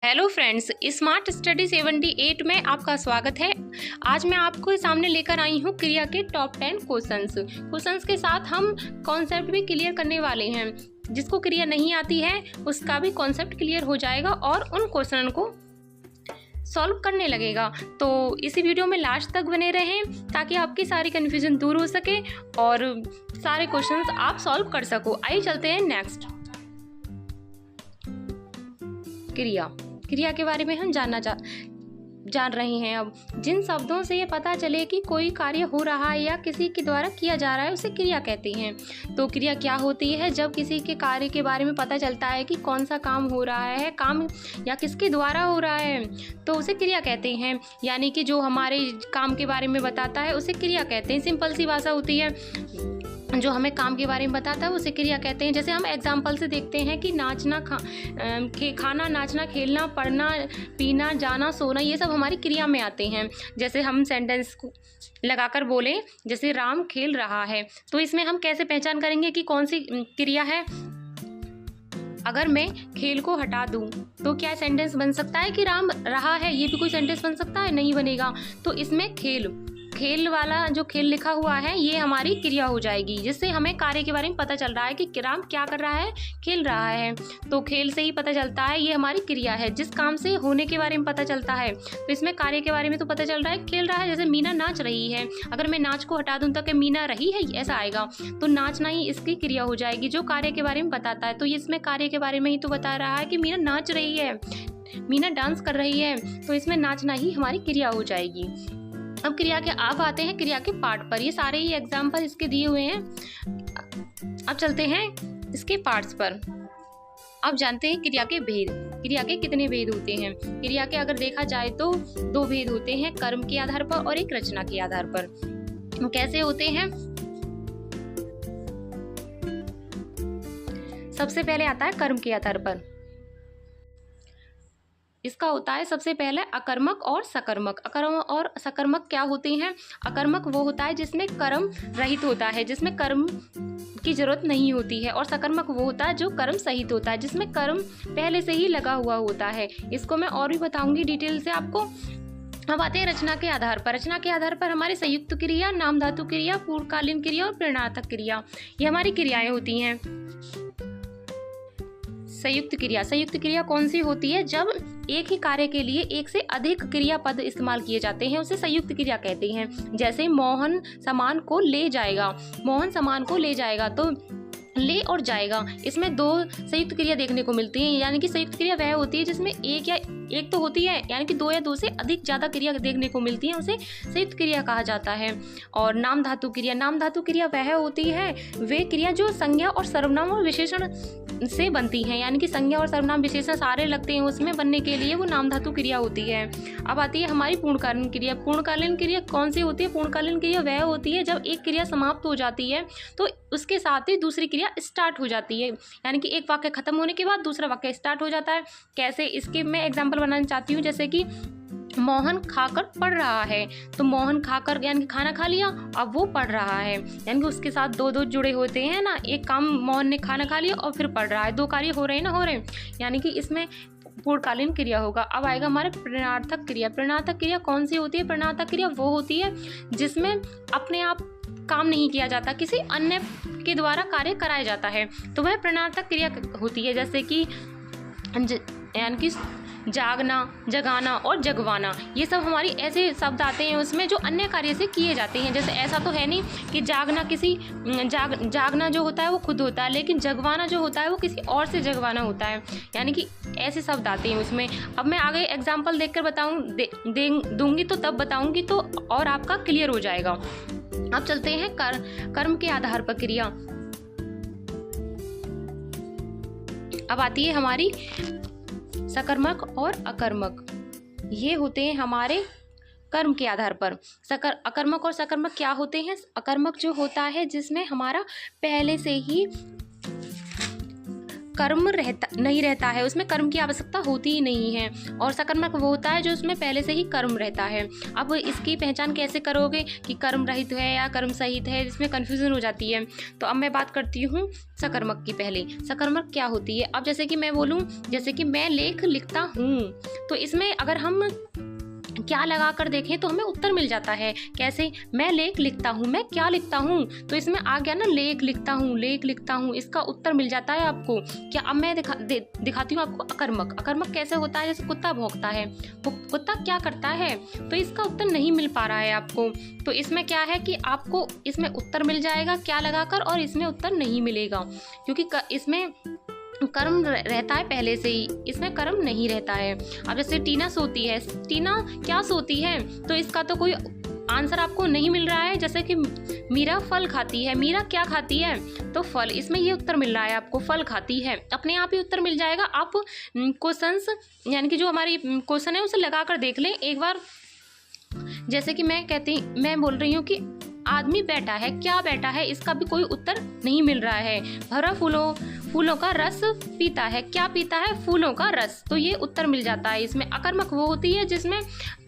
Hello friends, smart study 78 में आपका स्वागत है। आज मैं आपको सामने लेकर आई हूँ क्रिया के टॉप 10 क्वेश्चंस के साथ हम कॉन्सेप्ट भी क्लियर करने वाले हैं। जिसको क्रिया नहीं आती है उसका भी कॉन्सेप्ट क्लियर हो जाएगा और उन क्वेश्चन को सॉल्व करने लगेगा। तो इसी वीडियो में लास्ट तक बने रहें ताकि आपकी सारी कन्फ्यूजन दूर हो सके और सारे क्वेश्चंस आप सॉल्व कर सको। आइए चलते हैं नेक्स्ट। क्रिया के बारे में हम जान रहे हैं। अब जिन शब्दों से ये पता चले कि कोई कार्य हो रहा है या किसी के द्वारा किया जा रहा है उसे क्रिया कहते हैं। तो क्रिया क्या होती है? जब किसी के कार्य के बारे में पता चलता है कि कौन सा काम हो रहा है, काम या किसके द्वारा हो रहा है, तो उसे क्रिया कहते हैं। यानी कि जो हमारे काम के बारे में बताता है उसे क्रिया कहते हैं। सिंपल सी भाषा होती है, जो हमें काम के बारे में बताता है उसे क्रिया कहते हैं। जैसे हम एग्जाम्पल से देखते हैं कि खाना, नाचना, खेलना, पढ़ना, पीना, जाना, सोना, ये सब हमारी क्रिया में आते हैं। जैसे हम सेंटेंस को लगाकर बोलें, जैसे राम खेल रहा है, तो इसमें हम कैसे पहचान करेंगे कि कौन सी क्रिया है? अगर मैं खेल को हटा दूं तो क्या सेंटेंस बन सकता है कि राम रहा है? ये भी कोई सेंटेंस बन सकता है? नहीं बनेगा। तो इसमें खेल वाला जो खेल लिखा हुआ है ये हमारी क्रिया हो जाएगी, जिससे हमें कार्य के बारे में पता चल रहा है कि राम क्या कर रहा है, खेल रहा है। तो खेल से ही पता चलता है ये हमारी क्रिया है। जिस काम से होने के बारे में पता चलता है तो इसमें कार्य के बारे में तो पता चल रहा है खेल रहा है। जैसे मीना नाच रही है, अगर मैं नाच को हटा दूं तो क्या मीना रही है ऐसा आएगा? तो नाचना ही इसकी क्रिया हो जाएगी जो कार्य के बारे में बताता है। तो इसमें कार्य के बारे में ही तो बता रहा है कि मीना नाच रही है, मीना डांस कर रही है, तो इसमें नाचना ही हमारी क्रिया हो जाएगी। अब क्रिया के आप आते हैं क्रिया के पार्ट पर। ये सारे ही एग्जाम्पल इसके दिए हुए हैं। अब चलते हैं इसके पार्ट्स पर। अब जानते हैं क्रिया के भेद। क्रिया के कितने भेद होते हैं? क्रिया के अगर देखा जाए तो 2 भेद होते हैं, कर्म के आधार पर और एक रचना के आधार पर। कैसे होते हैं? सबसे पहले आता है कर्म के आधार पर। इसका होता है सबसे पहले अकर्मक और सकर्मक। अकर्मक और सकर्मक क्या होते हैं? अकर्मक वो होता है जिसमें कर्म रहित होता है, जिसमें कर्म की जरूरत नहीं होती है। और सकर्मक वो होता है जो कर्म सहित होता है, जिसमें कर्म पहले से ही लगा हुआ होता है। इसको मैं और भी बताऊंगी डिटेल से आपको। अब आते हैं रचना के आधार पर। रचना के आधार पर हमारी संयुक्त क्रिया, नाम धातु क्रिया, पूर्वकालीन क्रिया और प्रेरणार्थक क्रिया, ये हमारी क्रियाएं होती हैं। संयुक्त क्रिया कौन सी होती है? जब एक ही कार्य के लिए एक से अधिक क्रियापद इस्तेमाल किए जाते हैं उसे संयुक्त क्रिया कहते हैं। जैसे मोहन सामान को ले जाएगा, मोहन सामान को ले जाएगा, तो ले और जाएगा, इसमें 2 संयुक्त क्रिया देखने को मिलती है। यानी कि संयुक्त क्रिया वह होती है जिसमें एक तो होती है, यानी कि 2 या 2 से अधिक ज़्यादा क्रिया देखने को मिलती है, उसे संयुक्त क्रिया कहा जाता है। और नाम धातु क्रिया वह होती है वे क्रिया जो संज्ञा और सर्वनाम और विशेषण से बनती हैं। यानी कि संज्ञा और सर्वनाम विशेषण सारे लगते हैं उसमें बनने के लिए, वो नाम धातु क्रिया होती है। अब आती है हमारी पूर्णकालीन क्रिया। पूर्णकालीन क्रिया कौन सी होती है? पूर्णकालीन क्रिया वह होती है जब एक क्रिया समाप्त हो जाती है तो उसके साथ ही दूसरी क्रिया स्टार्ट हो जाती है। यानी कि एक वाक्य खत्म होने के बाद दूसरा वाक्य स्टार्ट हो जाता है। कैसे? इसके मैं एग्जाम्पल बनाना चाहती हूँ। जैसे कि मोहन खाकर पढ़ रहा है, तो मोहन खाकर यानी कि खाना खा लिया, अब वो पढ़ रहा है, यानी कि उसके साथ 2 जुड़े होते हैं ना। एक काम मोहन ने खाना खा लिया और फिर पढ़ रहा है, 2 कार्य हो रहे हैं, यानी कि इसमें पूर्णकालीन क्रिया होगा। अब आएगा हमारे प्रेरणार्थक क्रिया। प्रेरणार्थक क्रिया कौन सी होती है? प्रेरणार्थक क्रिया वो होती है जिसमें अपने आप काम नहीं किया जाता, किसी अन्य के द्वारा कार्य कराया जाता है, तो वह प्रेरणार्थक क्रिया होती है। जैसे कि यानी कि जागना, जगाना और जगवाना, ये सब हमारी ऐसे शब्द आते हैं उसमें जो अन्य कार्य से किए जाते हैं। जैसे ऐसा तो है नहीं कि जागना जो होता है वो खुद होता है, लेकिन जगवाना जो होता है वो किसी और से जगवाना होता है। यानी कि ऐसे शब्द आते हैं उसमें। अब मैं आगे एग्जाम्पल देखकर दूंगी तो तब बताऊंगी तो और आपका क्लियर हो जाएगा। अब चलते हैं कर्म के आधार पर क्रिया। अब आती है हमारी सकर्मक और अकर्मक, ये होते हैं हमारे कर्म के आधार पर। अकर्मक और सकर्मक क्या होते हैं? अकर्मक जो होता है जिसमें हमारा पहले से ही कर्म नहीं रहता है, उसमें कर्म की आवश्यकता होती ही नहीं है। और सकर्मक वो होता है जो उसमें पहले से ही कर्म रहता है। अब इसकी पहचान कैसे करोगे कि कर्म रहित है या कर्म सहित है, इसमें कन्फ्यूजन हो जाती है। तो अब मैं बात करती हूँ सकर्मक की। पहले सकर्मक क्या होती है। अब जैसे कि मैं बोलूँ, जैसे कि मैं लेख लिखता हूँ, तो इसमें अगर हम क्या लगा कर देखें तो हमें उत्तर मिल जाता है। कैसे, मैं लेख लिखता हूँ, मैं क्या लिखता हूँ, तो इसमें आ गया ना लेख लिखता हूँ, लेख लिखता हूँ, इसका उत्तर मिल जाता है आपको। क्या, अब मैं दिखाती हूँ आपको अकर्मक। अकर्मक कैसे होता है, जैसे कुत्ता भौंकता है, कुत्ता क्या करता है, तो इसका उत्तर नहीं मिल पा रहा है आपको। तो इसमें क्या है कि आपको इसमें उत्तर मिल जाएगा क्या लगाकर, और इसमें उत्तर नहीं मिलेगा क्योंकि इसमें कर्म रहता है पहले से ही, इसमें कर्म नहीं रहता है। अब जैसे टीना सोती है, टीना क्या सोती है, तो इसका तो कोई आंसर आपको नहीं मिल रहा है। जैसे कि मीरा फल खाती है, मीरा क्या खाती है, तो फल, इसमें ये उत्तर मिल रहा है आपको, फल खाती है, अपने आप ही उत्तर मिल जाएगा। आप क्वेश्चंस यानी कि जो हमारी क्वेश्चन है उसे लगा कर देख लें एक बार। जैसे कि मैं बोल रही हूँ कि आदमी बैठा है, क्या बैठा है, इसका भी कोई उत्तर नहीं मिल रहा है। भरा फूलों का रस पीता है, क्या पीता है, फूलों का रस, तो ये उत्तर मिल जाता है। इसमें अकर्मक वो होती है जिसमें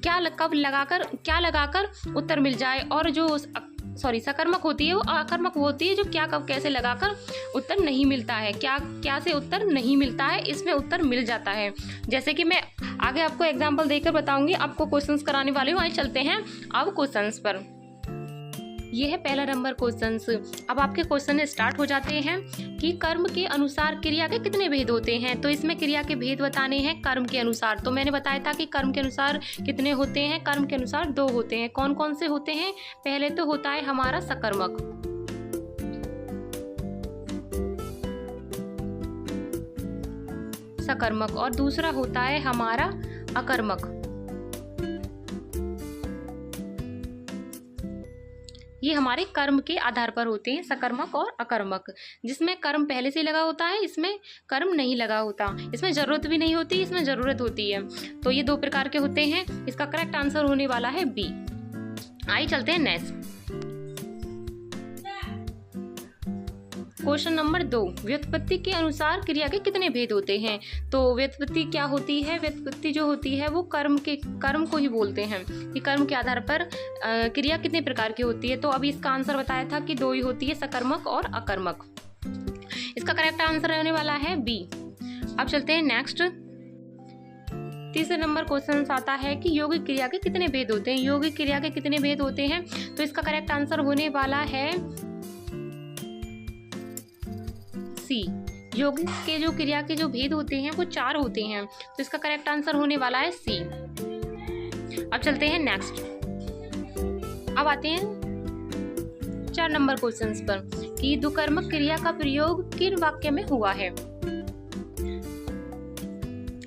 क्या लगाकर उत्तर मिल जाए, और जो सकर्मक होती है वो अकर्मक वो होती है जो क्या कब कैसे लगाकर उत्तर नहीं मिलता है, क्या से उत्तर नहीं मिलता है, इसमें उत्तर मिल जाता है। जैसे कि मैं आगे आपको एग्जाम्पल देकर बताऊंगी, आपको क्वेश्चंस कराने वाली हूँ। आइए चलते हैं अब क्वेश्चंस पर। ये है पहला नंबर क्वेश्चंस। अब आपके क्वेश्चन स्टार्ट हो जाते हैं कि कर्म के अनुसार क्रिया के कितने भेद होते हैं। तो इसमें क्रिया के भेद बताने हैं कर्म के अनुसार। तो मैंने बताया था कि कर्म के अनुसार कितने होते हैं, कर्म के अनुसार 2 होते हैं। कौन कौन से होते हैं, पहले तो होता है हमारा सकर्मक, और दूसरा होता है हमारा अकर्मक। ये हमारे कर्म के आधार पर होते हैं, सकर्मक और अकर्मक। जिसमें कर्म पहले से लगा होता है, इसमें कर्म नहीं लगा होता, इसमें जरूरत भी नहीं होती, इसमें जरूरत होती है। तो ये 2 प्रकार के होते हैं। इसका करेक्ट आंसर होने वाला है बी। आइए चलते हैं नेक्स्ट क्वेश्चन नंबर 2। व्युत्पत्ति के अनुसार क्रिया के कितने भेद होते हैं। तो व्युत्पत्ति क्या होती है, व्युत्पत्ति जो होती है वो कर्म को ही बोलते हैं कि कर्म के आधार पर क्रिया कितने प्रकार की होती है। तो अभी इसका आंसर बताया था कि 2 ही होती है, सकर्मक और अकर्मक। इसका करेक्ट आंसर रहने वाला है बी। अब चलते हैं नेक्स्ट। तीसरे नंबर क्वेश्चन आता है कि यौगिक क्रिया के कितने भेद होते हैं। यौगिक क्रिया के कितने भेद होते हैं, तो इसका करेक्ट आंसर होने वाला है सी। यौगिक के जो क्रिया के जो भेद होते हैं वो 4 होते हैं। तो इसका करेक्ट आंसर होने वाला है सी। अब चलते हैं नेक्स्ट। अब आते हैं 4 नंबर क्वेश्चंस पर कि दुकर्मक क्रिया का प्रयोग किन वाक्य में हुआ है।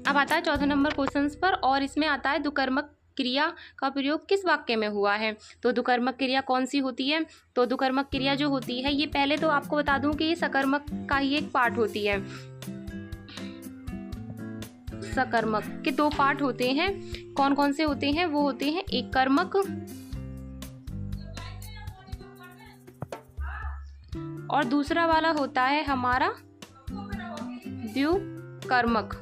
अब आता है 14 नंबर क्वेश्चंस पर, और इसमें आता है दुकर्मक क्रिया का प्रयोग किस वाक्य में हुआ है। तो दुकर्मक क्रिया कौन सी होती है। तो दुकर्मक क्रिया जो होती है, ये पहले तो आपको बता दूं कि ये सकर्मक का ही एक पार्ट होती है। सकर्मक के 2 पार्ट होते हैं। कौन कौन से होते हैं, वो होते हैं एक कर्मक और दूसरा वाला होता है हमारा द्विकर्मक।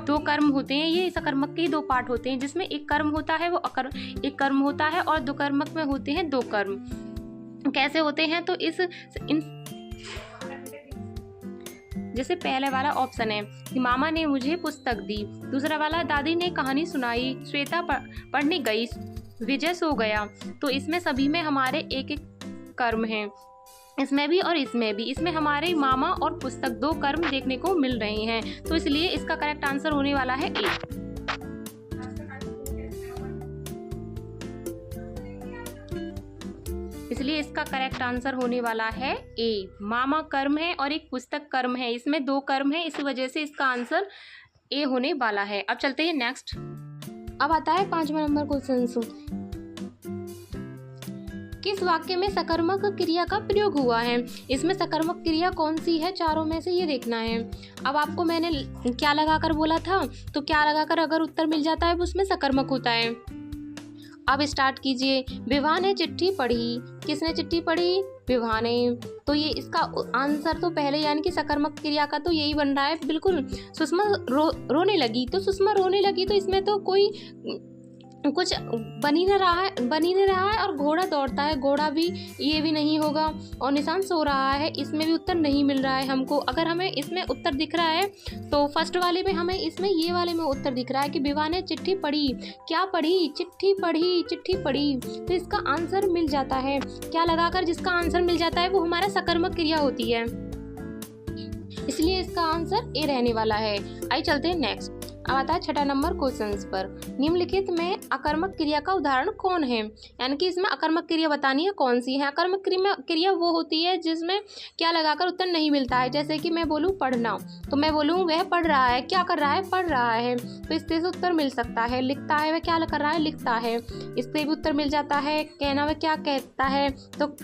2 कर्म होते हैं, ये सकर्मक के 2 पार्ट होते हैं, जिसमें एक कर्म होता है वो एक कर्म होता है, और दुकर्मक में होते हैं 2 कर्म। कैसे होते हैं, तो जैसे पहले वाला ऑप्शन है कि मामा ने मुझे पुस्तक दी, दूसरा वाला दादी ने कहानी सुनाई, श्वेता पढ़ने गई, विजय सो गया। तो इसमें सभी में हमारे एक कर्म हैं, इसमें भी और इसमें भी। इसमें हमारे मामा और पुस्तक 2 कर्म देखने को मिल रहे हैं। तो इसलिए इसका करेक्ट आंसर होने वाला है ए। इसलिए इसका करेक्ट आंसर होने वाला है ए। मामा कर्म है और एक पुस्तक कर्म है, इसमें 2 कर्म है, इस वजह से इसका आंसर ए होने वाला है। अब चलते हैं नेक्स्ट। अब आता है 5वां नंबर क्वेश्चन। किस वाक्य में सकर्मक क्रिया का प्रयोग हुआ है। इसमें सकर्मक क्रिया कौन सी है, चारों में से ये देखना है। अब आपको मैंने क्या लगाकर बोला था, तो क्या लगाकर अगर उत्तर मिल जाता है वो उसमें सकर्मक होता है। अब स्टार्ट कीजिए। विवाह ने चिट्ठी पढ़ी, किसने चिट्ठी पढ़ी, विवाह ने, तो ये इसका आंसर तो पहले यानी कि सकर्मक क्रिया का तो यही बन रहा है बिल्कुल। सुषमा रोने लगी, तो सुषमा रोने लगी तो इसमें तो कोई कुछ बन ही नहीं रहा है। और घोड़ा दौड़ता है, घोड़ा भी, ये भी नहीं होगा। और निशान सो रहा है, इसमें भी उत्तर नहीं मिल रहा है हमको। अगर हमें इसमें उत्तर दिख रहा है तो फर्स्ट वाले में हमें इसमें ये वाले में उत्तर दिख रहा है कि विवाह ने चिट्ठी पढ़ी। क्या पढ़ी? चिट्ठी पढ़ी। तो इसका आंसर मिल जाता है। क्या लगाकर जिसका आंसर मिल जाता है वो हमारा सकर्मक क्रिया होती है, इसलिए इसका आंसर ए रहने वाला है। आइए चलते हैं नेक्स्ट। अब आता है 6 नंबर क्वेश्चंस पर। निम्नलिखित में अकर्मक क्रिया का उदाहरण कौन है? यानी कि इसमें अकर्मक क्रिया बतानी है कौन सी है। अकर्मक क्रिया वो होती है जिसमें क्या लगाकर उत्तर नहीं मिलता है। जैसे कि मैं बोलूँ पढ़ना, तो मैं बोलूँ वह पढ़ रहा है। क्या कर रहा है? पढ़ रहा है। तो इससे उत्तर मिल सकता है। लिखता है, वह क्या कर रहा है? लिखता है। इससे भी उत्तर मिल जाता है। कहना, वह क्या कहता है? तो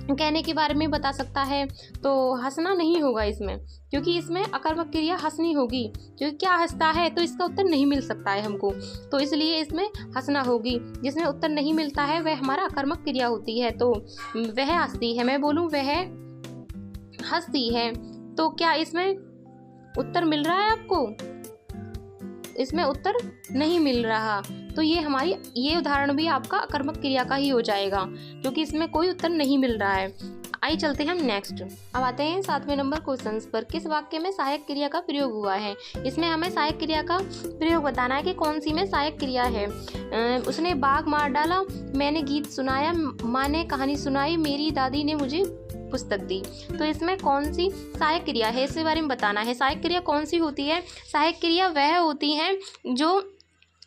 कहने के बारे में बता सकता है। तो हंसना नहीं होगा इसमें, क्योंकि इसमें अकर्मक क्रिया हंसनी होगी। क्योंकि क्या हंसता है, तो इसका उत्तर नहीं मिल सकता है हमको, तो इसलिए इसमें हंसना होगी। जिसमें उत्तर नहीं मिलता है वह हमारा अकर्मक क्रिया होती है। तो वह हंसती है, मैं बोलूँ वह हंसती है। तो क्या इसमें उत्तर मिल रहा है आपको? इसमें उत्तर नहीं मिल रहा, तो ये उदाहरण भी आपका अकर्मक क्रिया का ही हो जाएगा, क्योंकि इसमें कोई उत्तर नहीं मिल रहा है। आइए चलते हैं हम नेक्स्ट। अब आते हैं 7वें नंबर क्वेश्चन पर। किस वाक्य में सहायक क्रिया का प्रयोग हुआ है? इसमें हमें सहायक क्रिया का प्रयोग बताना है कि कौन सी में सहायक क्रिया है। उसने बाघ मार डाला, मैंने गीत सुनाया, माँ ने कहानी सुनाई, मेरी दादी ने मुझे पुस्तक दी। तो इसमें कौन सी सहायक क्रिया है, इसके बारे में बताना है। सहायक क्रिया कौन सी होती है? सहायक क्रिया वह होती है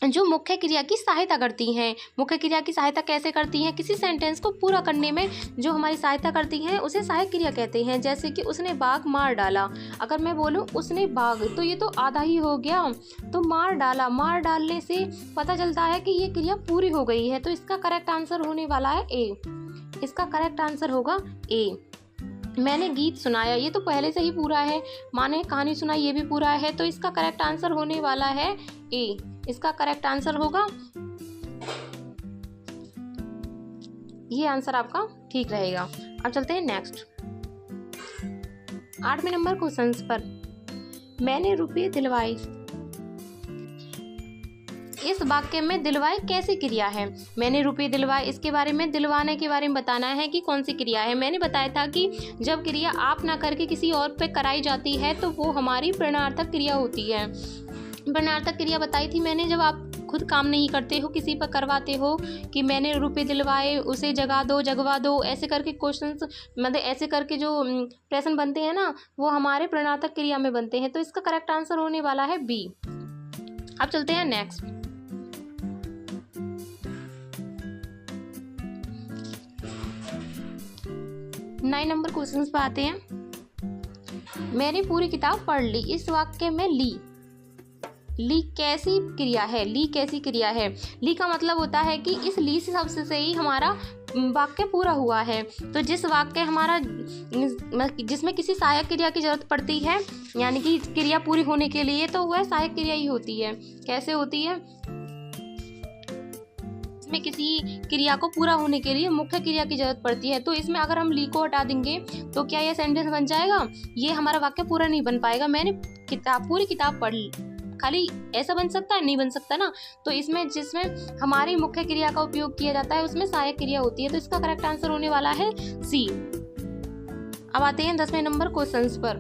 जो मुख्य क्रिया की सहायता करती हैं। मुख्य क्रिया की सहायता कैसे करती हैं? किसी सेंटेंस को पूरा करने में जो हमारी सहायता करती हैं उसे सहायक क्रिया कहते हैं। जैसे कि उसने बाघ मार डाला, अगर मैं बोलूँ उसने बाघ, तो ये तो आधा ही हो गया। तो मार डाला, मार डालने से पता चलता है कि ये क्रिया पूरी हो गई है। तो इसका करेक्ट आंसर होने वाला है ए। इसका करेक्ट आंसर होगा ए। मैंने गीत सुनाया, ये तो पहले से ही पूरा है। माँ ने कहानी सुनाई, ये भी पूरा है। तो इसका करेक्ट आंसर होने वाला है ए। इसका करेक्ट आंसर होगा, ये आंसर आपका ठीक रहेगा। अब चलते हैं नेक्स्ट 8वें नंबर क्वेश्चन पर। मैंने रुपये दिलवाए, इस वाक्य में दिलवाए कैसी क्रिया है? मैंने रुपये दिलवाए, इसके बारे में, दिलवाने के बारे में बताना है कि कौन सी क्रिया है। मैंने बताया था कि जब क्रिया आप ना करके किसी और पे कराई जाती है तो वो हमारी प्रेरणार्थक क्रिया होती है। प्रेरणार्थक क्रिया बताई थी मैंने, जब आप खुद काम नहीं करते हो, किसी पर करवाते हो कि मैंने रुपये दिलवाए, उसे जगा दो, जगवा दो, ऐसे करके क्वेश्चंस, मतलब ऐसे करके जो प्रश्न बनते हैं ना, वो हमारे प्रेरणार्थक क्रिया में बनते हैं। तो इसका करेक्ट आंसर होने वाला है बी। अब चलते हैं नेक्स्ट 9 नंबर क्वेश्चन पर आते हैं। मैंने पूरी किताब पढ़ ली, इस वाक्य में ली कैसी क्रिया है? ली कैसी क्रिया है? ली का मतलब होता है कि इस ली से शब्द से ही हमारा वाक्य पूरा हुआ है। तो जिस वाक्य हमारा जिसमें किसी सहायक क्रिया की जरूरत पड़ती है, यानी कि क्रिया पूरी होने के लिए, तो वह सहायक क्रिया ही होती है। कैसे होती है? इसमें किसी क्रिया को पूरा होने के लिए मुख्य क्रिया की जरूरत पड़ती है। तो इसमें अगर हम ली को हटा देंगे तो क्या यह सेंटेंस बन जाएगा? ये हमारा वाक्य पूरा नहीं बन पाएगा। मैंने पूरी किताब पढ़ ली, खाली ऐसा बन सकता है? नहीं बन सकता ना। तो इसमें जिसमें हमारी मुख्य क्रिया का उपयोग किया जाता है उसमें सहायक क्रिया होती है। तो इसका करेक्ट आंसर होने वाला है सी। अब आते हैं 10वें नंबर क्वेश्चंस पर।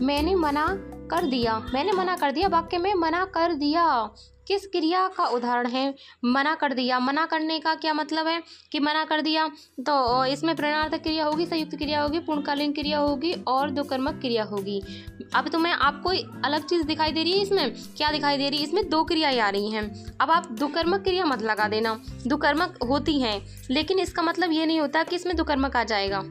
मैंने मना कर दिया, मैंने मना कर दिया, वाक्य में मना कर दिया किस क्रिया का उदाहरण है? मना कर दिया, मना करने का क्या मतलब है कि मना कर दिया? तो इसमें प्रेरणार्थक क्रिया होगी, संयुक्त क्रिया होगी, पूर्णकालीन क्रिया होगी और द्विकर्मक क्रिया होगी। अब तुम्हें आपको अलग चीज़ दिखाई दे रही है। इसमें क्या दिखाई दे रही है? इसमें 2 क्रियाएं आ रही हैं। अब आप द्विकर्मक क्रिया मत लगा देना, द्विकर्मक होती हैं, लेकिन इसका मतलब ये नहीं होता कि इसमें द्विकर्मक आ जाएगा।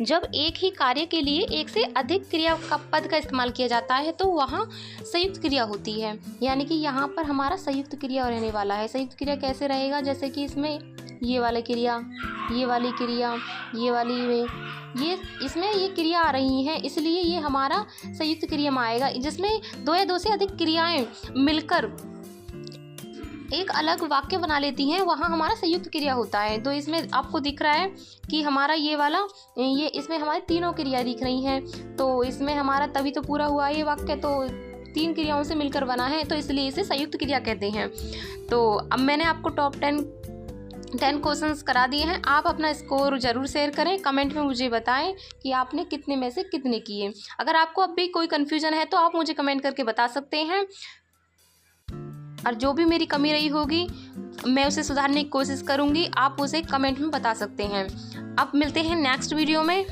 जब एक ही कार्य के लिए एक से अधिक क्रिया का पद का इस्तेमाल किया जाता है तो वहाँ संयुक्त क्रिया होती है। यानी कि यहाँ पर हमारा संयुक्त क्रिया रहने वाला है। संयुक्त क्रिया कैसे रहेगा? जैसे कि इसमें ये वाली क्रिया, ये वाली क्रिया, ये वाली में, ये इसमें ये क्रिया आ रही हैं, इसलिए ये हमारा संयुक्त क्रिया में आएगा, जिसमें 2 या 2 से अधिक क्रियाएं मिलकर एक अलग वाक्य बना लेती हैं, वहाँ हमारा संयुक्त क्रिया होता है। तो इसमें आपको दिख रहा है कि हमारा ये वाला, ये इसमें हमारी तीनों क्रिया दिख रही हैं। तो इसमें हमारा तभी तो पूरा हुआ ये वाक्य, तो 3 क्रियाओं से मिलकर बना है, तो इसलिए इसे संयुक्त क्रिया कहते हैं। तो अब मैंने आपको टॉप 10 क्वेश्चंस करा दिए हैं। आप अपना स्कोर ज़रूर शेयर करें, कमेंट में मुझे बताएं कि आपने कितने में से कितने किए। अगर आपको अब भी कोई कन्फ्यूजन है तो आप मुझे कमेंट करके बता सकते हैं, और जो भी मेरी कमी रही होगी मैं उसे सुधारने की कोशिश करूँगी। आप उसे कमेंट में बता सकते हैं। अब मिलते हैं नेक्स्ट वीडियो में।